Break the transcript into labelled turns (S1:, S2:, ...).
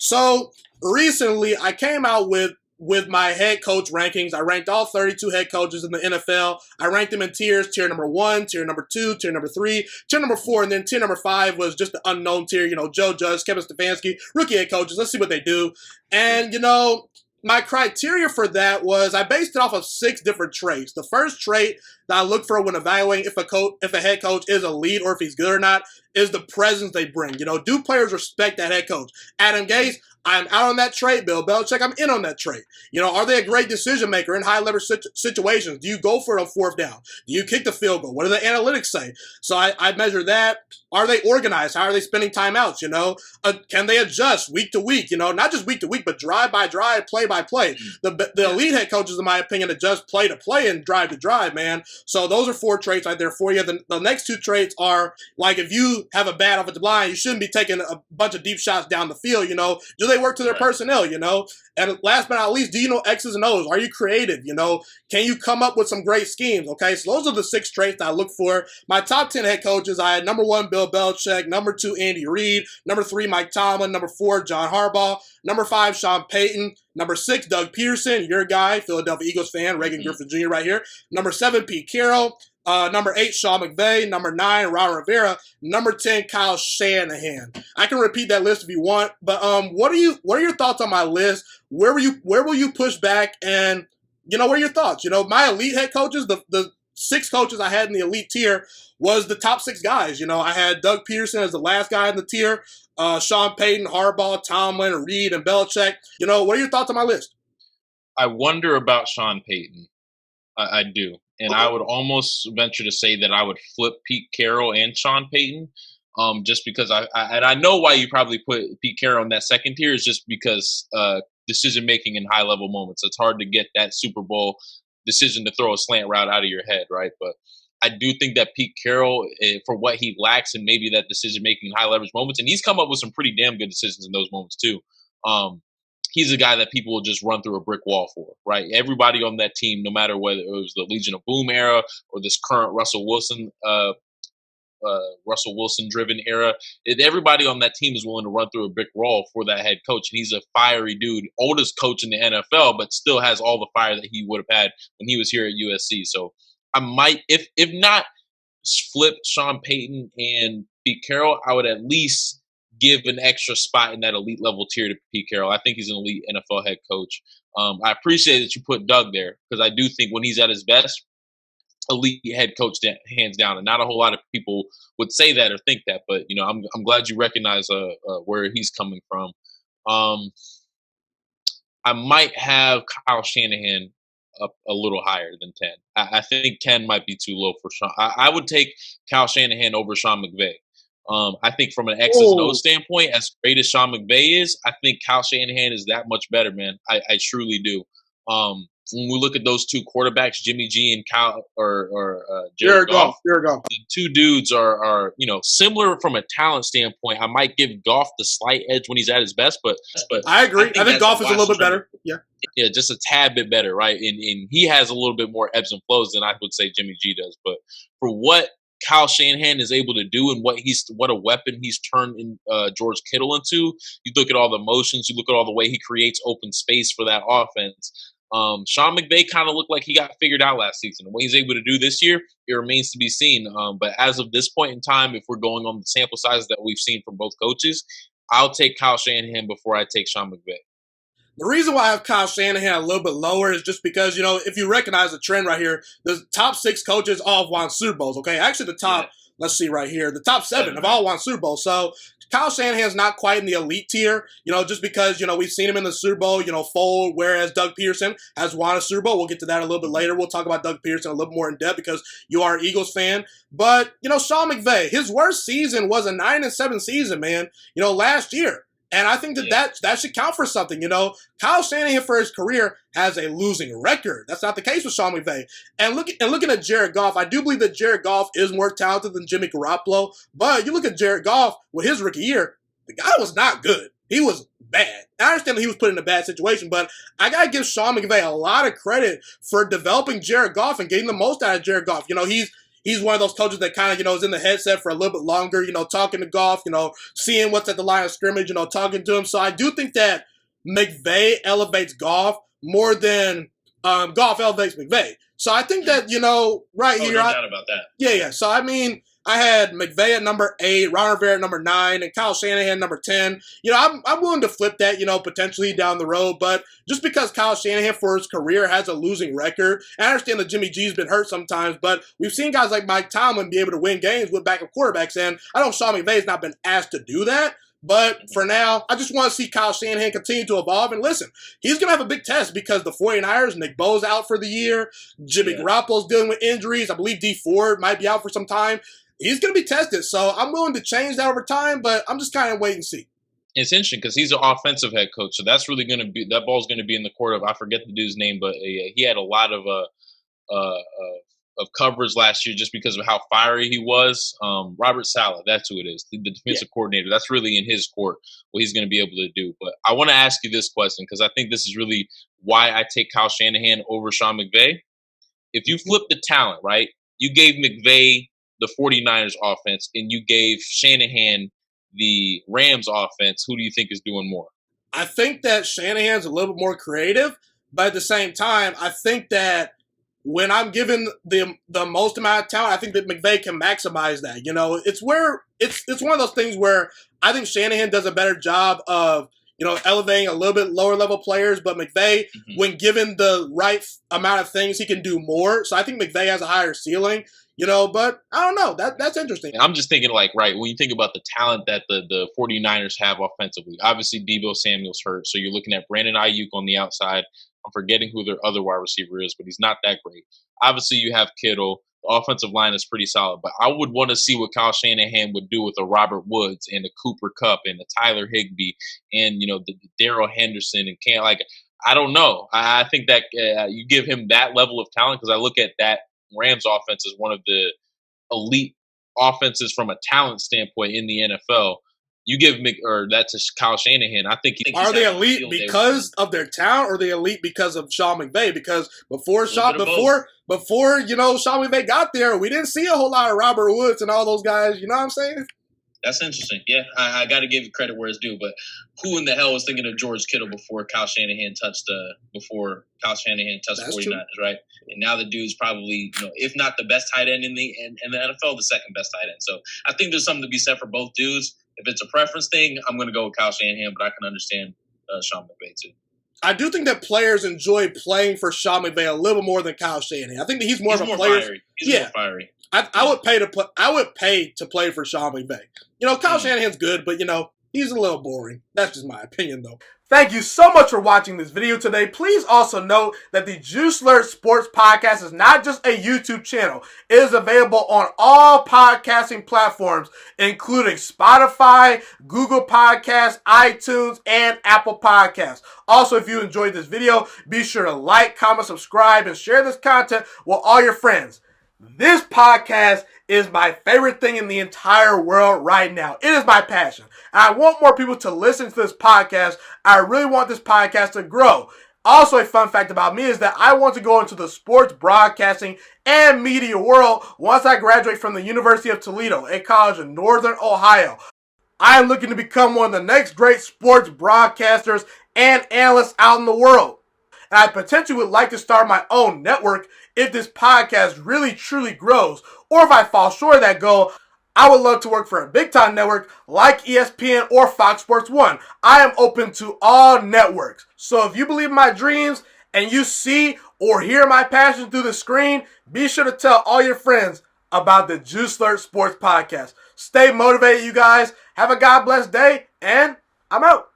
S1: So recently, I came out with my head coach rankings. I ranked all 32 head coaches in the NFL. I ranked them in tiers: tier number 1, tier number 2, tier number 3, tier number 4, and then tier number 5 was just the unknown tier. Joe Judge, Kevin Stefanski, rookie head coaches. Let's see what they do. And my criteria for that was I based it off of 6 different traits. The first trait that I look for when evaluating if a head coach is elite or if he's good or not is the presence they bring. Do players respect that head coach? Adam Gase, I'm out on that trait. Bill Belichick, I'm in on that trait. Are they a great decision maker in high leverage situations? Do you go for it on 4th down? Do you kick the field goal? What do the analytics say? So I measure that. Are they organized? How are they spending timeouts? Can they adjust week to week? Not just week to week, but drive by drive, play by play. The elite head coaches, in my opinion, adjust play to play and drive to drive, man. So those are 4 traits right there for you. The next 2 traits are, like, if you have a bad offensive line, you shouldn't be taking a bunch of deep shots down the field. Do they work to their personnel? And last but not least, do you know X's and O's? Are you creative? Can you come up with some great schemes? Okay, so those are the 6 traits that I look for. My top 10 head coaches, I had number 1, Bill Belichick, number 2, Andy Reid, number 3, Mike Tomlin, number 4, John Harbaugh, number 5, Sean Payton, number 6, Doug Peterson, your guy, Philadelphia Eagles fan, Reagan Griffin Jr. right here, number 7, Pete Carroll, number 8, Sean McVay, number 9, Ron Rivera, number 10, Kyle Shanahan. I can repeat that list if you want, but what are your thoughts on my list? Where will you push back, and what are your thoughts? My elite head coaches, the 6 coaches I had in the elite tier was the top 6 guys. I had Doug Peterson as the last guy in the tier, Sean Payton, Harbaugh, Tomlin, Reid, and Belichick. What are your thoughts on my list?
S2: I wonder about Sean Payton. I do. And I would almost venture to say that I would flip Pete Carroll and Sean Payton, just because I know why you probably put Pete Carroll in that second tier is just because decision making in high level moments. It's hard to get that Super Bowl decision to throw a slant route out of your head, right? But I do think that Pete Carroll, for what he lacks and maybe that decision making in high leverage moments, and he's come up with some pretty damn good decisions in those moments too. He's a guy that people will just run through a brick wall for, right? Everybody on that team, no matter whether it was the Legion of Boom era or this current Russell Wilson driven era, everybody on that team is willing to run through a brick wall for that head coach. And he's a fiery dude, oldest coach in the NFL, but still has all the fire that he would have had when he was here at USC. So I might, if not flip Sean Payton and Pete Carroll, I would at least give an extra spot in that elite level tier to Pete Carroll. I think he's an elite NFL head coach. I appreciate that you put Doug there because I do think when he's at his best, elite head coach hands down. And not a whole lot of people would say that or think that, but I'm glad you recognize where he's coming from. I might have Kyle Shanahan up a little higher than 10. I think 10 might be too low for Sean. I would take Kyle Shanahan over Sean McVay. I think from an X's and O's standpoint, as great as Sean McVay is, I think Kyle Shanahan is that much better, man. I truly do. When we look at those 2 quarterbacks, Jimmy G and Kyle or Jared Goff, the 2 dudes are similar from a talent standpoint. I might give Goff the slight edge when he's at his best, but
S1: I agree. I think Goff is a little bit better.
S2: Yeah, just a tad bit better, right? And he has a little bit more ebbs and flows than I would say Jimmy G does. But for what Kyle Shanahan is able to do and what a weapon he's turned in George Kittle into. You look at all the motions, you look at all the way he creates open space for that offense. Sean McVay kind of looked like he got figured out last season. What he's able to do this year, it remains to be seen. But as of this point in time, if we're going on the sample sizes that we've seen from both coaches, I'll take Kyle Shanahan before I take Sean McVay.
S1: The reason why I have Kyle Shanahan a little bit lower is just because, if you recognize the trend right here, the top 6 coaches all have won Super Bowls, okay? Actually, the top, let's see right here, the top 7 have all won Super Bowls. So Kyle Shanahan's not quite in the elite tier, just because, we've seen him in the Super Bowl, fold, whereas Doug Peterson has won a Super Bowl. We'll get to that a little bit later. We'll talk about Doug Peterson a little more in depth because you are an Eagles fan. But, Sean McVay, his worst season was a 9-7 season, man, last year. And I think that should count for something. Kyle Shanahan for his career has a losing record. That's not the case with Sean McVay. And looking at Jared Goff, I do believe that Jared Goff is more talented than Jimmy Garoppolo. But you look at Jared Goff with his rookie year, the guy was not good. He was bad. I understand that he was put in a bad situation, but I got to give Sean McVay a lot of credit for developing Jared Goff and getting the most out of Jared Goff. he's one of those coaches that kind of, is in the headset for a little bit longer, talking to Goff, seeing what's at the line of scrimmage, talking to him. So I do think that McVay elevates Goff more than Goff elevates McVay. So I think that, right here.
S2: No doubt about that.
S1: Yeah. So, I mean, I had McVay at number 8, Ron Rivera at number 9, and Kyle Shanahan number 10. I'm willing to flip that, potentially down the road. But just because Kyle Shanahan for his career has a losing record, I understand that Jimmy G's been hurt sometimes, but we've seen guys like Mike Tomlin be able to win games with backup quarterbacks, and I know Sean McVay's not been asked to do that. But for now, I just want to see Kyle Shanahan continue to evolve. And listen, he's going to have a big test because the 49ers, Nick Bo's out for the year. Jimmy Garoppolo's dealing with injuries. I believe D Ford might be out for some time. He's going to be tested. So I'm willing to change that over time, but I'm just kind of wait and see.
S2: It's interesting because he's an offensive head coach. So that's really going to be – that ball's going to be in the court of – I forget the dude's name, but he had a lot of coverage last year just because of how fiery he was. Robert Saleh, that's who it is, the defensive coordinator. That's really in his court what he's going to be able to do. But I want to ask you this question because I think this is really why I take Kyle Shanahan over Sean McVay. If you flip the talent, right, you gave McVay the 49ers offense and you gave Shanahan the Rams offense, who do you think is doing more?
S1: I think that Shanahan's a little bit more creative, but at the same time, I think that when I'm given the most amount of talent, I think that McVay can maximize that. It's where it's one of those things where I think Shanahan does a better job of elevating a little bit lower level players, but McVay, when given the right amount of things, he can do more. So I think McVay has a higher ceiling. But I don't know. That's interesting.
S2: I'm just thinking right, when you think about the talent that the 49ers have offensively, obviously Deebo Samuel's hurt. So you're looking at Brandon Ayuk on the outside. I'm forgetting who their other wide receiver is, but he's not that great. Obviously you have Kittle. The offensive line is pretty solid, but I would want to see what Kyle Shanahan would do with a Robert Woods and a Cooper Kupp and a Tyler Higbee and, the Darrell Henderson and I don't know. I think that you give him that level of talent because I look at that Rams offense as one of the elite offenses from a talent standpoint in the NFL. You give that to Kyle Shanahan. I think
S1: are they elite because of their talent, or are they elite because of Sean McVay? Because before Sean McVay got there, we didn't see a whole lot of Robert Woods and all those guys. You know what I'm saying?
S2: That's interesting. Yeah, I got to give credit where it's due. But who in the hell was thinking of George Kittle before Kyle Shanahan touched the 49ers, right? And now the dude's probably, if not the best tight end in the NFL, the second best tight end. So I think there's something to be said for both dudes. If it's a preference thing, I'm going to go with Kyle Shanahan, but I can understand Sean McVay too.
S1: I do think that players enjoy playing for Sean McVay a little more than Kyle Shanahan. I think that he's more player.
S2: Fiery. He's more fiery.
S1: I would pay to play. I would pay to play for Sean McVay. Kyle Shanahan's good, but he's a little boring. That's just my opinion, though. Thank you so much for watching this video today. Please also note that the Juice Alert Sports Podcast is not just a YouTube channel. It is available on all podcasting platforms, including Spotify, Google Podcasts, iTunes, and Apple Podcasts. Also, if you enjoyed this video, be sure to like, comment, subscribe, and share this content with all your friends. This podcast is my favorite thing in the entire world right now. It is my passion. And I want more people to listen to this podcast. I really want this podcast to grow. Also, a fun fact about me is that I want to go into the sports broadcasting and media world once I graduate from the University of Toledo, a college in Northern Ohio. I am looking to become one of the next great sports broadcasters and analysts out in the world. And I potentially would like to start my own network if this podcast really truly grows. Or if I fall short of that goal, I would love to work for a big-time network like ESPN or Fox Sports 1. I am open to all networks. So if you believe in my dreams and you see or hear my passion through the screen, be sure to tell all your friends about the Juice Alert Sports Podcast. Stay motivated, you guys. Have a God-blessed day, and I'm out.